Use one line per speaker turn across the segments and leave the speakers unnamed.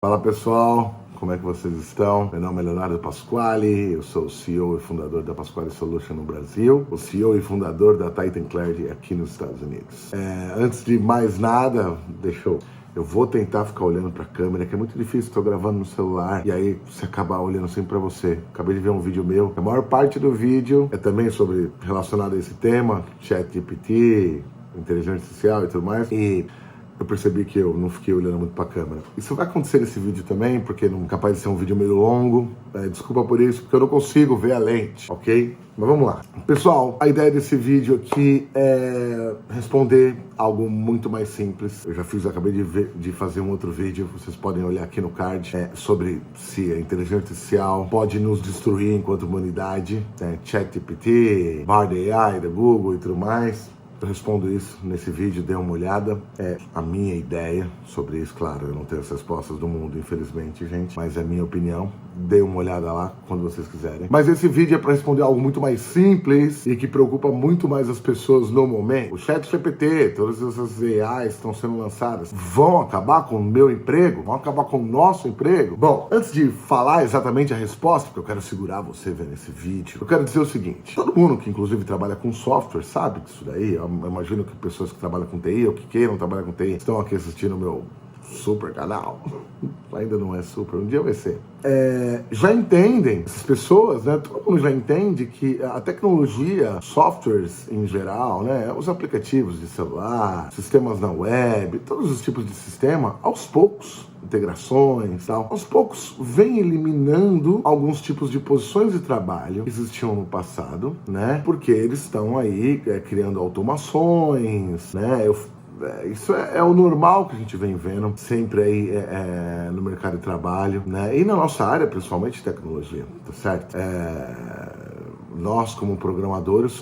Fala pessoal, como é que vocês estão? Meu nome é Leonardo Pasquale, eu sou o CEO e fundador da Pasquale Solution no Brasil, o CEO e fundador da Titan Clarity aqui nos Estados Unidos. Antes de mais nada, eu vou tentar ficar olhando para a câmera, que é muito difícil, estou gravando no celular e aí você acaba olhando sempre para você. Acabei de ver um vídeo meu, a maior parte do vídeo é também relacionado a esse tema, ChatGPT, inteligência artificial e tudo mais, e eu percebi que eu não fiquei olhando muito pra câmera. Isso vai acontecer nesse vídeo também, porque não é capaz de ser um vídeo meio longo. Desculpa por isso, porque eu não consigo ver a lente, ok? Mas vamos lá. Pessoal, a ideia desse vídeo aqui é responder algo muito mais simples. Eu já acabei de fazer um outro vídeo, vocês podem olhar aqui no card, sobre se a inteligência artificial pode nos destruir enquanto humanidade. ChatGPT, Bard AI da Google e tudo mais. Eu respondo isso nesse vídeo, dê uma olhada. É a minha ideia sobre isso, claro, eu não tenho as respostas do mundo, infelizmente, gente, mas é a minha opinião. Dê uma olhada lá quando vocês quiserem. Mas esse vídeo é para responder algo muito mais simples e que preocupa muito mais as pessoas no momento. O ChatGPT, todas essas AIs estão sendo lançadas, vão acabar com o meu emprego? Vão acabar com o nosso emprego? Bom, antes de falar exatamente a resposta, porque eu quero segurar você vendo esse vídeo, eu quero dizer o seguinte: todo mundo que inclusive trabalha com software sabe disso daí. Eu imagino que pessoas que trabalham com TI ou que queiram trabalhar com TI estão aqui assistindo o meu super canal. Ainda não é super, um dia vai ser. Já entendem, essas pessoas, né? Todo mundo já entende que a tecnologia, softwares em geral, né? Os aplicativos de celular, sistemas na web, todos os tipos de sistema, aos poucos, integrações e tal, aos poucos vem eliminando alguns tipos de posições de trabalho que existiam no passado, né? Porque eles estão aí criando automações, né? Isso é o normal que a gente vem vendo sempre aí no mercado de trabalho, né? E na nossa área, principalmente tecnologia, tá certo? Nós, como programadores,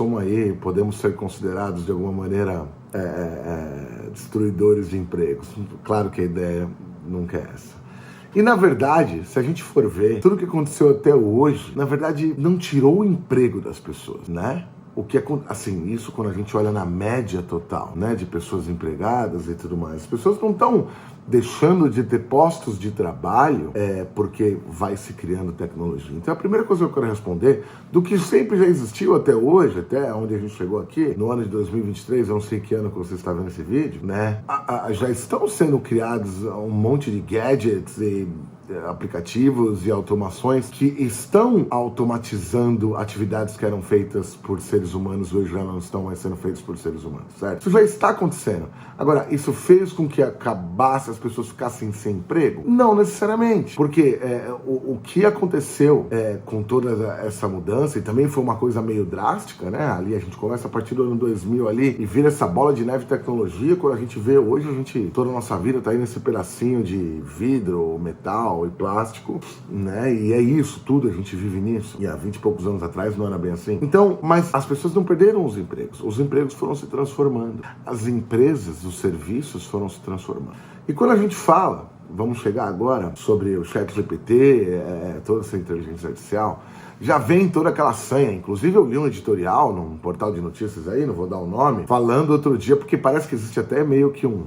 podemos ser considerados de alguma maneira destruidores de empregos. Claro que a ideia nunca é essa. E na verdade, se a gente for ver, tudo que aconteceu até hoje, na verdade, não tirou o emprego das pessoas, né? Assim, isso quando a gente olha na média total, né, de pessoas empregadas e tudo mais. As pessoas não estão deixando de ter postos de trabalho porque vai se criando tecnologia. Então a primeira coisa que eu quero responder, do que sempre já existiu até hoje, até onde a gente chegou aqui, no ano de 2023, eu não sei que ano que você está vendo esse vídeo, né, já estão sendo criados um monte de gadgets e aplicativos e automações que estão automatizando atividades que eram feitas por seres humanos, hoje já não estão mais sendo feitas por seres humanos, certo? Isso já está acontecendo. Agora, isso fez com que as pessoas ficassem sem emprego? Não necessariamente, porque o que aconteceu com toda essa mudança, e também foi uma coisa meio drástica, né? Ali a gente começa a partir do ano 2000 ali e vira essa bola de neve de tecnologia. Quando a gente vê hoje, toda a nossa vida tá aí nesse pedacinho de vidro, metal e plástico, né? E é isso tudo, a gente vive nisso. E há 20 e poucos anos atrás não era bem assim. Então, mas as pessoas não perderam os empregos foram se transformando. As empresas, os serviços foram se transformando. E quando a gente fala, vamos chegar agora sobre o ChatGPT, toda essa inteligência artificial, já vem toda aquela sanha. Inclusive eu li um editorial num portal de notícias aí, não vou dar o nome, falando outro dia, porque parece que existe até meio que um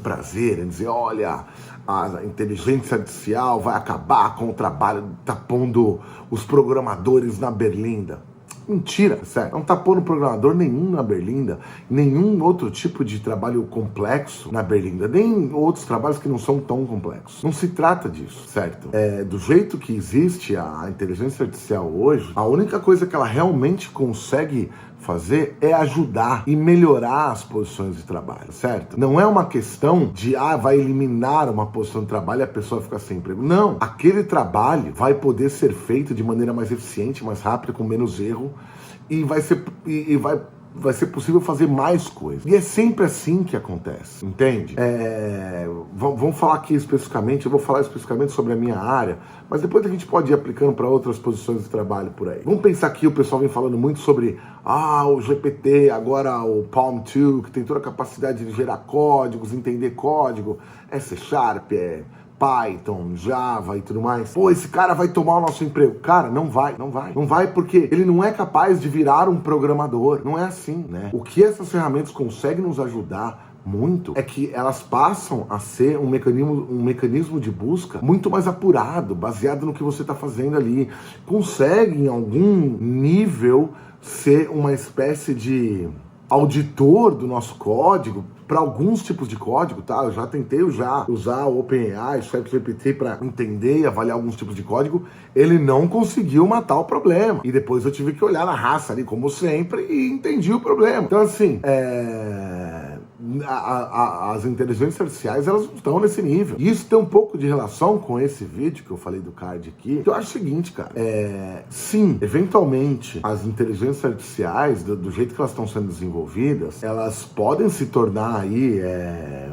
prazer em dizer, olha, a inteligência artificial vai acabar com o trabalho, tá pondo os programadores na berlinda. Mentira, sério. Não tá pondo programador nenhum na berlinda, nenhum outro tipo de trabalho complexo na berlinda, nem outros trabalhos que não são tão complexos. Não se trata disso, certo? Do jeito que existe a inteligência artificial hoje, a única coisa que ela realmente consegue fazer é ajudar e melhorar as posições de trabalho, certo? Não é uma questão de, vai eliminar uma posição de trabalho e a pessoa fica sem emprego. Não, aquele trabalho vai poder ser feito de maneira mais eficiente, mais rápida, com menos erro, e vai ser possível fazer mais coisas. E é sempre assim que acontece, entende? Vamos falar aqui especificamente, eu vou falar especificamente sobre a minha área, mas depois a gente pode ir aplicando para outras posições de trabalho por aí. Vamos pensar aqui, o pessoal vem falando muito sobre o GPT, agora o Palm 2, que tem toda a capacidade de gerar códigos, entender código, C Sharp, Python, Java e tudo mais. Pô, esse cara vai tomar o nosso emprego. Cara, não vai. Não vai porque ele não é capaz de virar um programador. Não é assim, né? O que essas ferramentas conseguem nos ajudar muito é que elas passam a ser um mecanismo de busca muito mais apurado, baseado no que você está fazendo ali. Consegue, em algum nível, ser uma espécie de auditor do nosso código, para alguns tipos de código, tá? Eu já tentei usar o OpenAI, o ChatGPT para entender e avaliar alguns tipos de código. Ele não conseguiu matar o problema. E depois eu tive que olhar na raça ali, como sempre, e entendi o problema. Então, assim, as inteligências artificiais, elas não estão nesse nível. E isso tem um pouco de relação com esse vídeo que eu falei do card aqui, que eu acho o seguinte, cara, sim, eventualmente, as inteligências artificiais, do jeito que elas estão sendo desenvolvidas, elas podem se tornar aí,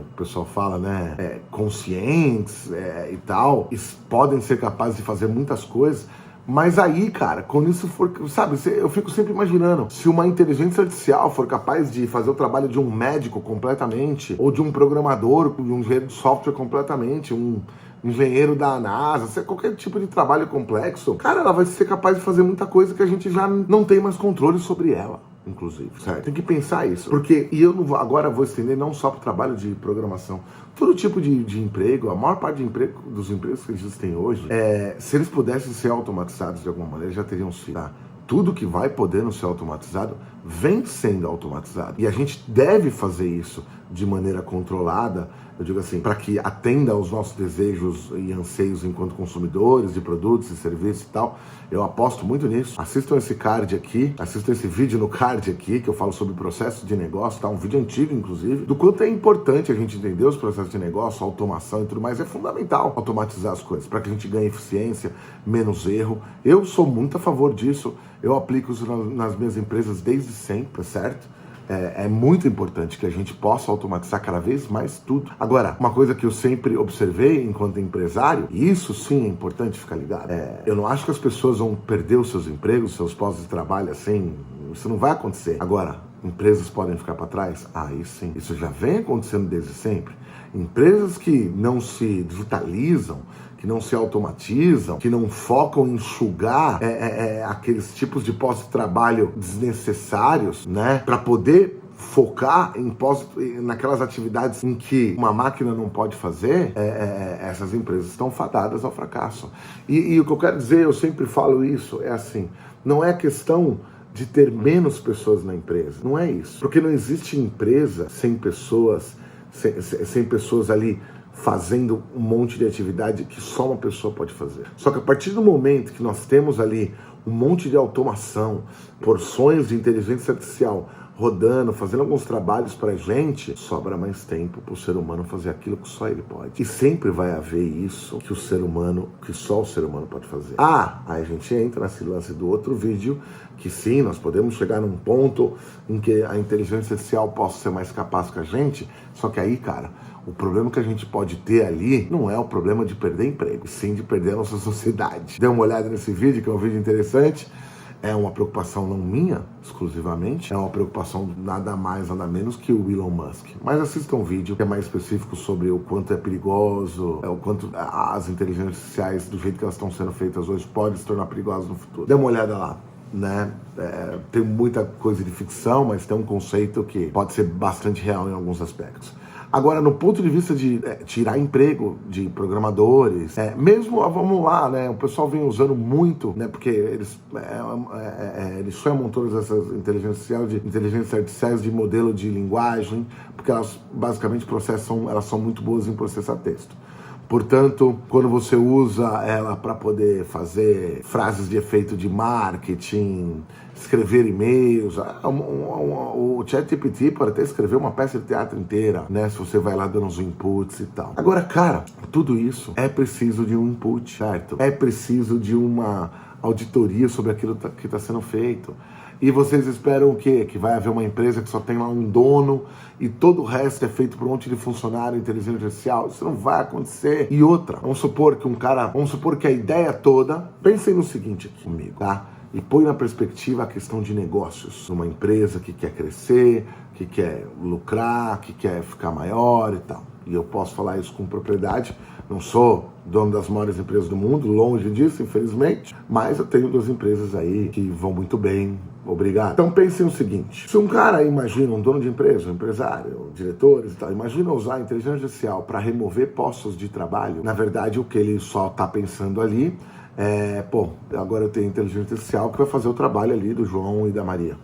o pessoal fala, né, conscientes e tal, e podem ser capazes de fazer muitas coisas. Mas aí, cara, quando isso for, sabe, eu fico sempre imaginando, se uma inteligência artificial for capaz de fazer o trabalho de um médico completamente, ou de um programador, de um engenheiro de software completamente, um engenheiro da NASA, qualquer tipo de trabalho complexo, cara, ela vai ser capaz de fazer muita coisa que a gente já não tem mais controle sobre ela, inclusive, certo? Tem que pensar isso, porque, e eu não vou, agora vou estender não só para o trabalho de programação, todo tipo de emprego, a maior parte dos empregos que existem hoje, se eles pudessem ser automatizados de alguma maneira, já teriam sido, tá? Tudo que vai podendo ser automatizado, vem sendo automatizado. E a gente deve fazer isso de maneira controlada, eu digo assim, para que atenda aos nossos desejos e anseios enquanto consumidores de produtos e serviços e tal. Eu aposto muito nisso. Assistam esse card aqui, assistam esse vídeo no card aqui, que eu falo sobre o processo de negócio, tá? Um vídeo antigo, inclusive, do quanto é importante a gente entender os processos de negócio, automação e tudo mais. É fundamental automatizar as coisas, para que a gente ganhe eficiência, menos erro. Eu sou muito a favor disso. Eu aplico isso nas minhas empresas desde sempre, certo? É muito importante que a gente possa automatizar cada vez mais tudo. Agora, uma coisa que eu sempre observei enquanto empresário, e isso sim é importante ficar ligado, eu não acho que as pessoas vão perder os seus empregos, seus postos de trabalho assim, isso não vai acontecer. Agora, empresas podem ficar para trás? Aí sim, isso já vem acontecendo desde sempre. Empresas que não se digitalizam, que não se automatizam, que não focam em enxugar aqueles tipos de postos de trabalho desnecessários, né? Para poder focar naquelas atividades em que uma máquina não pode fazer, essas empresas estão fadadas ao fracasso. E o que eu quero dizer, eu sempre falo isso, é assim, não é questão de ter menos pessoas na empresa, não é isso. Porque não existe empresa sem pessoas ali fazendo um monte de atividade que só uma pessoa pode fazer. Só que a partir do momento que nós temos ali um monte de automação, porções de inteligência artificial rodando, fazendo alguns trabalhos pra gente, sobra mais tempo pro ser humano fazer aquilo que só ele pode. E sempre vai haver isso que só o ser humano pode fazer. Aí a gente entra nesse lance do outro vídeo, que sim, nós podemos chegar num ponto em que a inteligência artificial possa ser mais capaz que a gente, só que aí, cara, o problema que a gente pode ter ali não é o problema de perder emprego, sim de perder a nossa sociedade. Dê uma olhada nesse vídeo, que é um vídeo interessante. É uma preocupação não minha, exclusivamente. É uma preocupação nada mais, nada menos que o Elon Musk. Mas assista um vídeo que é mais específico sobre o quanto é perigoso, o quanto as inteligências artificiais, do jeito que elas estão sendo feitas hoje, podem se tornar perigosas no futuro. Dê uma olhada lá, né? Tem muita coisa de ficção, mas tem um conceito que pode ser bastante real em alguns aspectos. Agora, no ponto de vista de tirar emprego de programadores, mesmo, vamos lá, né, o pessoal vem usando muito, né, porque eles chamam todas essas inteligências artificiais de modelo de linguagem, porque elas basicamente elas são muito boas em processar texto. Portanto, quando você usa ela para poder fazer frases de efeito de marketing, escrever e-mails, o ChatGPT pode até escrever uma peça de teatro inteira, né? Se você vai lá dando os inputs e tal. Agora, cara, tudo isso é preciso de um input, certo? É preciso de uma auditoria sobre aquilo que está sendo feito. E vocês esperam o quê? Que vai haver uma empresa que só tem lá um dono e todo o resto é feito por um monte de funcionário inteligência artificial? Isso não vai acontecer. E outra, vamos supor que a ideia toda, pensem no seguinte aqui comigo, tá? E põe na perspectiva a questão de negócios. Uma empresa que quer crescer, que quer lucrar, que quer ficar maior e tal. E eu posso falar isso com propriedade, Não sou dono das maiores empresas do mundo, longe disso, infelizmente, mas eu tenho 2 empresas aí que vão muito bem, obrigado. Então pensem o seguinte, se um cara, imagina, um dono de empresa, um empresário, diretores e tal, imagina usar a inteligência artificial para remover postos de trabalho, na verdade o que ele só está pensando ali agora eu tenho inteligência artificial que vai fazer o trabalho ali do João e da Maria.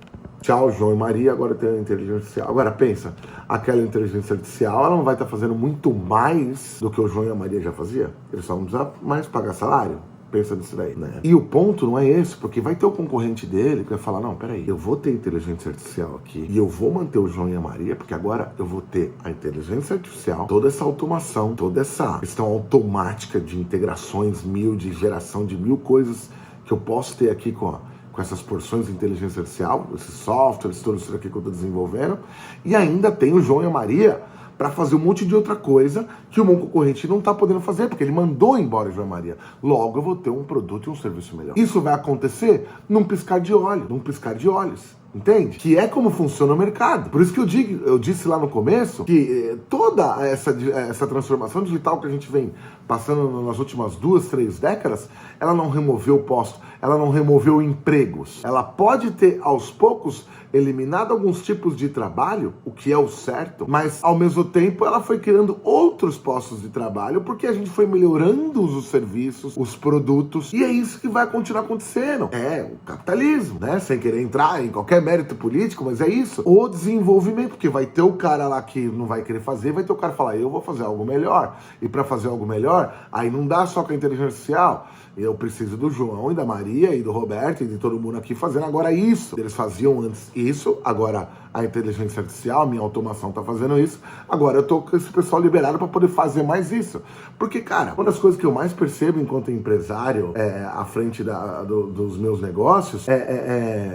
Tchau, João e Maria, agora eu tenho a inteligência artificial. Agora pensa, aquela inteligência artificial, ela não vai estar fazendo muito mais do que o João e a Maria já faziam? Eles só não precisam mais pagar salário. Pensa nisso daí, né? E o ponto não é esse, porque vai ter o concorrente dele que vai falar, não, peraí, eu vou ter inteligência artificial aqui e eu vou manter o João e a Maria, porque agora eu vou ter a inteligência artificial, toda essa automação, toda essa questão automática de integrações de geração de 1000 coisas que eu posso ter aqui com essas porções de inteligência artificial, esses softwares, tudo isso aqui que eu estou desenvolvendo, e ainda tem o João e a Maria para fazer um monte de outra coisa que o meu concorrente não está podendo fazer, porque ele mandou embora o João e Maria. Logo, eu vou ter um produto e um serviço melhor. Isso vai acontecer num piscar de olhos. Entende? Que é como funciona o mercado. Por isso que eu disse lá no começo que toda essa transformação digital que a gente vem passando nas últimas 2, 3 décadas, ela não removeu postos, ela não removeu empregos. Ela pode ter, aos poucos, eliminado alguns tipos de trabalho, o que é o certo, mas ao mesmo tempo ela foi criando outros postos de trabalho, porque a gente foi melhorando os serviços, os produtos, e é isso que vai continuar acontecendo. É o capitalismo, né? Sem querer entrar em qualquer mérito político, mas é isso. O desenvolvimento, porque vai ter o cara lá que não vai querer fazer, vai ter o cara que falar, eu vou fazer algo melhor. E para fazer algo melhor, aí não dá só com a inteligência artificial. Eu preciso do João e da Maria e do Roberto e de todo mundo aqui fazendo agora isso. Eles faziam antes isso, agora a inteligência artificial, a minha automação tá fazendo isso. Agora eu tô com esse pessoal liberado para poder fazer mais isso. Porque, cara, uma das coisas que eu mais percebo enquanto empresário à frente dos meus negócios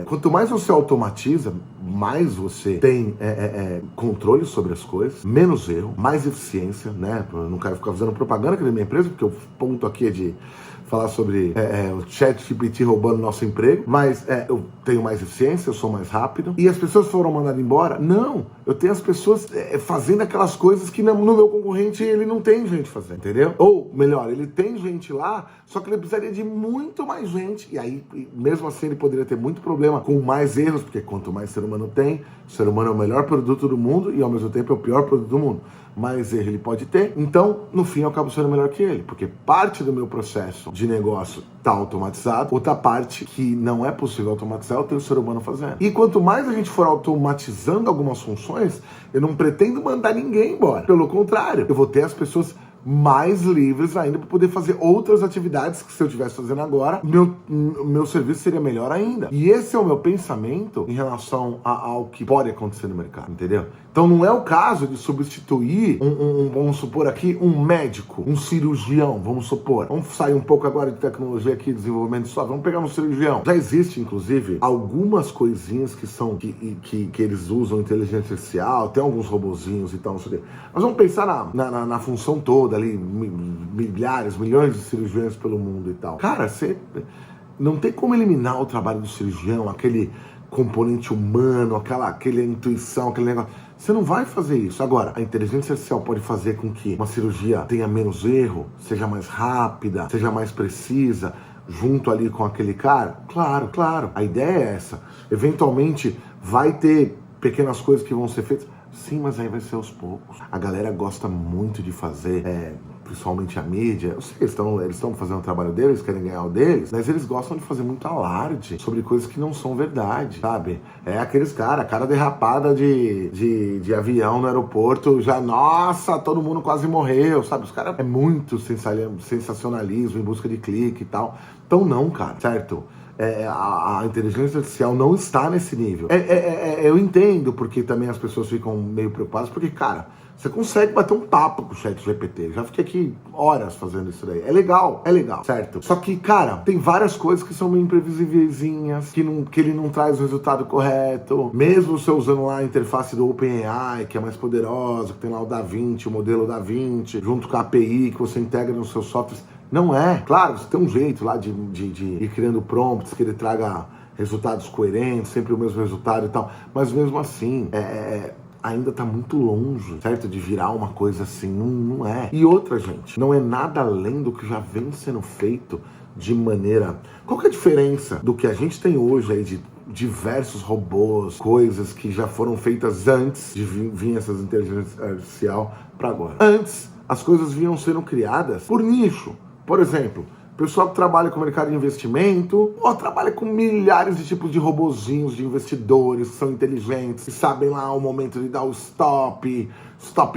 quanto mais você automatiza, mais você tem controle sobre as coisas, menos erro, mais eficiência, né? Eu não quero ficar fazendo propaganda aqui da minha empresa, porque o ponto aqui é de falar sobre o ChatGPT roubando nosso emprego, mas eu tenho mais eficiência, eu sou mais rápido. E as pessoas foram mandadas embora? Não, eu tenho as pessoas fazendo aquelas coisas que no meu concorrente ele não tem gente fazendo, entendeu? Ou melhor, ele tem gente lá, só que ele precisaria de muito mais gente, e aí mesmo assim ele poderia ter muito problema com mais erros, porque quanto mais ser humano tem, o ser humano é o melhor produto do mundo e ao mesmo tempo é o pior produto do mundo. Mais erro ele pode ter, então no fim eu acabo sendo melhor que ele, porque parte do meu processo de negócio está automatizado, outra parte que não é possível automatizar eu tenho o ser humano fazendo. E quanto mais a gente for automatizando algumas funções, eu não pretendo mandar ninguém embora, pelo contrário, eu vou ter as pessoas mais livres ainda para poder fazer outras atividades que se eu estivesse fazendo agora, meu serviço seria melhor ainda. E esse é o meu pensamento em relação ao que pode acontecer no mercado, entendeu? Então não é o caso de substituir vamos supor aqui, um médico, um cirurgião, vamos supor. Vamos sair um pouco agora de tecnologia aqui, desenvolvimento de software, vamos pegar um cirurgião. Já existe, inclusive, algumas coisinhas que eles usam inteligência artificial, tem alguns robozinhos e tal, não sei o quê. Mas vamos pensar na função toda ali, milhares, milhões de cirurgiões pelo mundo e tal. Cara, você não tem como eliminar o trabalho do cirurgião, aquele componente humano, aquela intuição, aquele negócio. Você não vai fazer isso. Agora, a inteligência artificial pode fazer com que uma cirurgia tenha menos erro, seja mais rápida, seja mais precisa, junto ali com aquele cara? Claro, claro. A ideia é essa. Eventualmente, vai ter pequenas coisas que vão ser feitas. Sim, mas aí vai ser aos poucos. A galera gosta muito de fazer, principalmente a mídia. Eu sei que eles estão fazendo o trabalho deles, querem ganhar o deles, mas eles gostam de fazer muito alarde sobre coisas que não são verdade, sabe? É aqueles cara derrapada de avião no aeroporto, já, nossa, todo mundo quase morreu, sabe? Os caras é muito sensacionalismo em busca de clique e tal. Então não, cara, certo? A inteligência artificial não está nesse nível. Eu entendo porque também as pessoas ficam meio preocupadas, porque, cara, você consegue bater um papo com o ChatGPT. Já fiquei aqui horas fazendo isso daí. É legal, certo? Só que, cara, tem várias coisas que são meio imprevisíveis, que ele não traz o resultado correto. Mesmo você usando lá a interface do OpenAI, que é mais poderosa, que tem lá o DaVinci, o modelo DaVinci, junto com a API que você integra nos seus softwares. Não é. Claro, você tem um jeito lá de ir criando prompts, que ele traga resultados coerentes, sempre o mesmo resultado e tal. Mas mesmo assim, ainda tá muito longe, certo? De virar uma coisa assim, não é. E outra, gente, não é nada além do que já vem sendo feito de maneira... Qual que é a diferença do que a gente tem hoje aí de diversos robôs, coisas que já foram feitas antes de vir essas inteligências artificiais para agora? Antes, as coisas vinham sendo criadas por nicho. Por exemplo, pessoal que trabalha com o mercado de investimento, ou trabalha com milhares de tipos de robozinhos de investidores que são inteligentes, que sabem lá o momento de dar o stop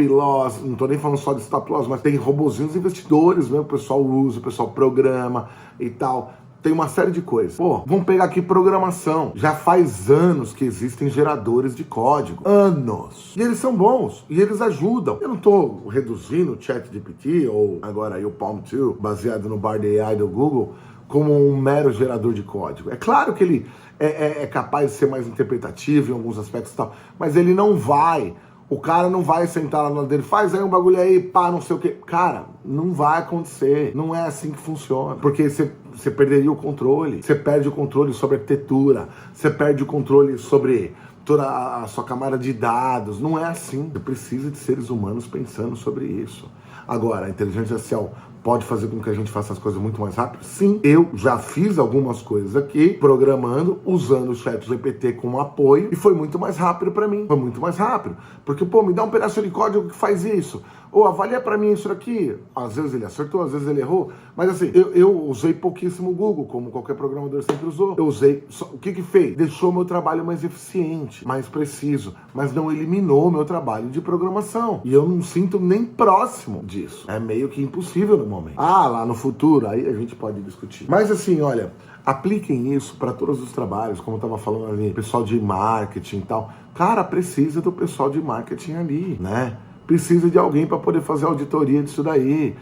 loss, não tô nem falando só de stop loss, mas tem robozinhos investidores mesmo, o pessoal usa, o pessoal programa e tal. Tem uma série de coisas. Pô, vamos pegar aqui programação. Já faz anos que existem geradores de código. Anos. E eles são bons. E eles ajudam. Eu não tô reduzindo o ChatGPT ou agora aí o Palm 2, baseado no Bard AI do Google, como um mero gerador de código. É claro que ele é capaz de ser mais interpretativo em alguns aspectos e tal, mas ele não vai... O cara não vai sentar lá no lado dele, faz aí um bagulho aí, pá, não sei o quê. Cara, não vai acontecer. Não é assim que funciona. Porque você perderia o controle. Você perde o controle sobre a arquitetura. Você perde o controle sobre toda a sua camada de dados. Não é assim. Você precisa de seres humanos pensando sobre isso. Agora, a inteligência artificial pode fazer com que a gente faça as coisas muito mais rápido? Sim, eu já fiz algumas coisas aqui, programando, usando o ChatGPT como apoio, e foi muito mais rápido para mim. Foi muito mais rápido. Porque, pô, me dá um pedaço de código que faz isso. Ou avalia para mim isso aqui. Às vezes ele acertou, às vezes ele errou. Mas assim, eu usei pouquíssimo o Google, como qualquer programador sempre usou. Eu usei... O que fez? Deixou o meu trabalho mais eficiente, mais preciso, mas não eliminou o meu trabalho de programação. E eu não sinto nem próximo disso. É meio que impossível no momento. Ah, lá no futuro, aí a gente pode discutir. Mas assim, olha, apliquem isso para todos os trabalhos, como eu estava falando ali, pessoal de marketing e tal. Cara, precisa do pessoal de marketing ali, né? Precisa de alguém para poder fazer auditoria disso daí.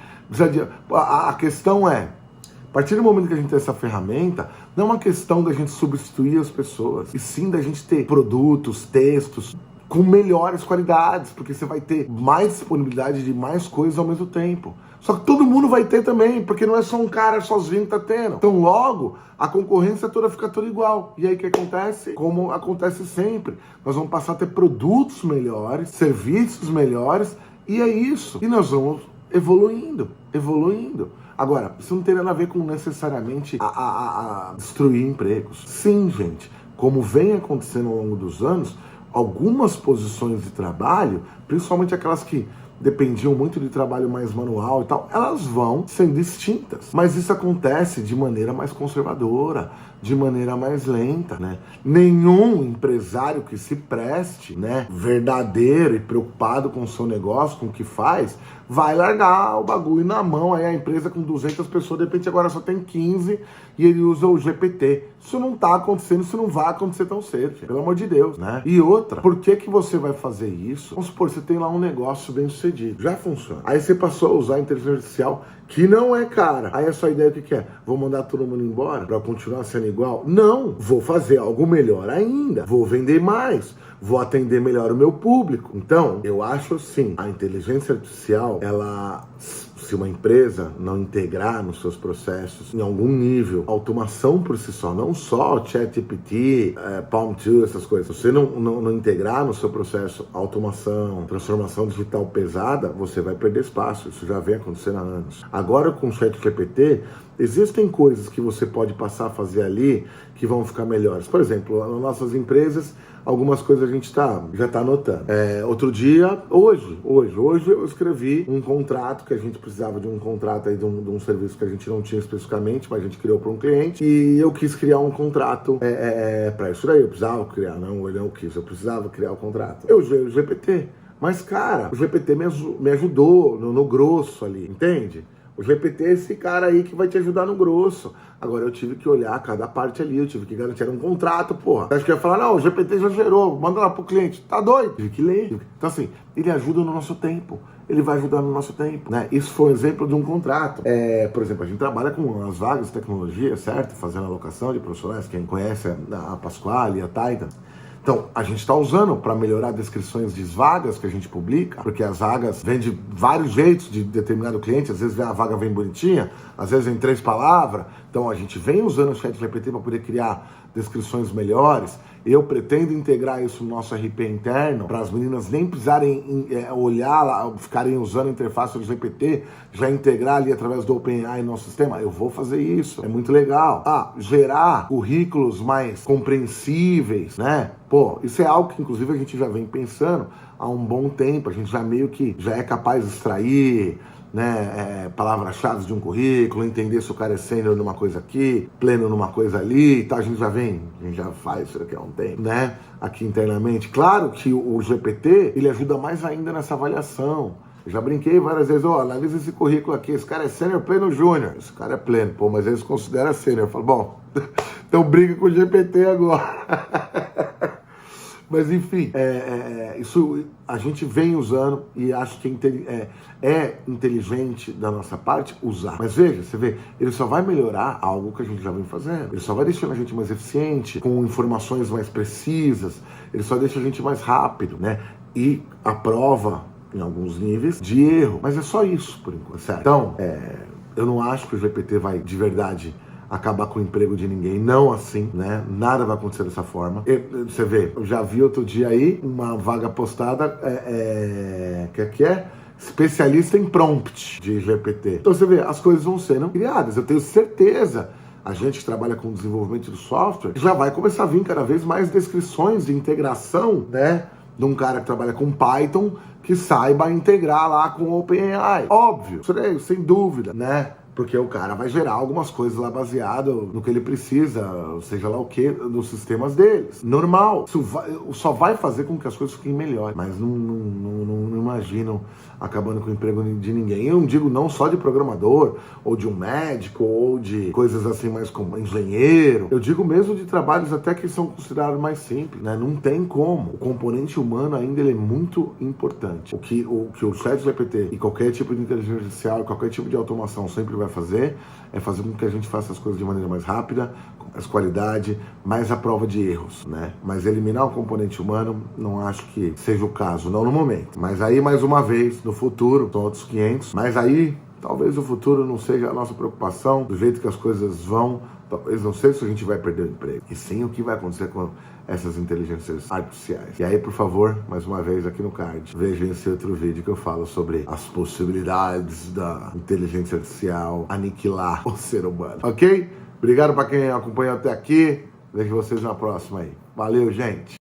A questão é, a partir do momento que a gente tem essa ferramenta, não é uma questão da gente substituir as pessoas, e sim da gente ter produtos, textos com melhores qualidades, porque você vai ter mais disponibilidade de mais coisas ao mesmo tempo. Só que todo mundo vai ter também, porque não é só um cara sozinho que tá tendo. Então logo, a concorrência toda fica toda igual. E aí o que acontece? Como acontece sempre, nós vamos passar a ter produtos melhores, serviços melhores, e é isso. E nós vamos evoluindo. Agora, isso não tem nada a ver com necessariamente a destruir empregos. Sim, gente, como vem acontecendo ao longo dos anos, algumas posições de trabalho, principalmente aquelas que dependiam muito de trabalho mais manual e tal, elas vão sendo extintas. Mas isso acontece de maneira mais conservadora, de maneira mais lenta, né? Nenhum empresário que se preste, né, verdadeiro e preocupado com o seu negócio, com o que faz, vai largar o bagulho na mão, aí a empresa com 200 pessoas, de repente agora só tem 15 e ele usa o GPT. Isso não tá acontecendo, isso não vai acontecer tão cedo, gente, pelo amor de Deus, né? E outra, por que você vai fazer isso? Vamos supor, você tem lá um negócio bem sucedido, já funciona. Aí você passou a usar a inteligência artificial, que não é cara. Aí a sua ideia o que é? Vou mandar todo mundo embora para continuar sendo igual? Não, vou fazer algo melhor ainda, vou vender mais, vou atender melhor o meu público. Então, eu acho assim, a inteligência artificial, ela, se uma empresa não integrar nos seus processos, em algum nível, automação por si só, não só o ChatGPT, Palm 2, essas coisas, se você não integrar no seu processo automação, transformação digital pesada, você vai perder espaço. Isso já vem acontecendo há anos. Agora, com o ChatGPT, existem coisas que você pode passar a fazer ali que vão ficar melhores. Por exemplo, nas nossas empresas, algumas coisas a gente já está anotando. Outro dia, hoje eu escrevi um contrato, que a gente precisava de um contrato aí de um serviço que a gente não tinha especificamente, mas a gente criou para um cliente, e eu quis criar um contrato para isso daí. Eu precisava criar, eu precisava criar o contrato. Eu usei o GPT, mas cara, o GPT me ajudou no grosso ali, entende? O GPT é esse cara aí que vai te ajudar no grosso. Agora eu tive que olhar cada parte ali, eu tive que garantir um contrato, porra. Acho que ia falar, não, o GPT já gerou, manda lá pro cliente. Tá doido? Tive que ler. Então assim, ele ajuda no nosso tempo. Ele vai ajudar no nosso tempo, né? Isso foi um exemplo de um contrato. Por exemplo, a gente trabalha com as vagas de tecnologia, certo? Fazendo alocação de profissionais. Quem conhece a Pasquale e a Titan. Então, a gente está usando para melhorar descrições de vagas que a gente publica, porque as vagas vêm de vários jeitos de determinado cliente, às vezes a vaga vem bonitinha, às vezes em 3 palavras. Então, a gente vem usando o ChatGPT para poder criar descrições melhores. Eu pretendo integrar isso no nosso RP interno, para as meninas nem precisarem olhar lá, ficarem usando a interface do GPT, já integrar ali através do OpenAI no nosso sistema. Eu vou fazer isso, é muito legal. Gerar currículos mais compreensíveis, né? Pô, isso é algo que inclusive a gente já vem pensando há um bom tempo, a gente já meio que já é capaz de extrair, né, palavras-chave de um currículo, entender se o cara é sênior numa coisa aqui, pleno numa coisa ali e tal, a gente já faz isso aqui há um tempo, né, aqui internamente. Claro que o GPT, ele ajuda mais ainda nessa avaliação. Eu já brinquei várias vezes, analisa esse currículo aqui, esse cara é sênior, pleno, júnior, esse cara é pleno, pô, mas eles consideram sênior. Eu falo, bom, então briga com o GPT agora. Mas enfim, isso a gente vem usando e acho que é inteligente da nossa parte usar. Mas veja, você vê, ele só vai melhorar algo que a gente já vem fazendo. Ele só vai deixando a gente mais eficiente, com informações mais precisas, ele só deixa a gente mais rápido, né? E a prova, em alguns níveis, de erro. Mas é só isso, por enquanto, certo? Então, eu não acho que o GPT vai, de verdade, acabar com o emprego de ninguém, não assim, né? Nada vai acontecer dessa forma. Você vê, eu já vi outro dia aí uma vaga postada, que é especialista em prompt de GPT. Então você vê, as coisas vão sendo criadas. Eu tenho certeza, a gente que trabalha com desenvolvimento de software, já vai começar a vir cada vez mais descrições de integração, né? De um cara que trabalha com Python, que saiba integrar lá com o OpenAI. Óbvio, sem dúvida, né? Porque o cara vai gerar algumas coisas lá baseado no que ele precisa, seja lá o que, nos sistemas deles. Normal. Isso só vai fazer com que as coisas fiquem melhores. Mas não imagino acabando com o emprego de ninguém. Eu não digo não só de programador, ou de um médico, ou de coisas assim mais como engenheiro. Eu digo mesmo de trabalhos até que são considerados mais simples, né? Não tem como. O componente humano ainda ele é muito importante. O que o ChatGPT e qualquer tipo de inteligência artificial, qualquer tipo de automação sempre vai fazer é fazer com que a gente faça as coisas de maneira mais rápida, com mais qualidade, mais à prova de erros, né? Mas eliminar o componente humano, não acho que seja o caso, não no momento. Mas aí, mais uma vez, no futuro, são outros 500, mas aí, talvez o futuro não seja a nossa preocupação, do jeito que as coisas vão, talvez não sei se a gente vai perder o emprego, e sim o que vai acontecer com essas inteligências artificiais. E aí, por favor, mais uma vez aqui no card, vejam esse outro vídeo que eu falo sobre as possibilidades da inteligência artificial aniquilar o ser humano, ok? Obrigado para quem acompanhou até aqui, vejo vocês na próxima aí. Valeu, gente!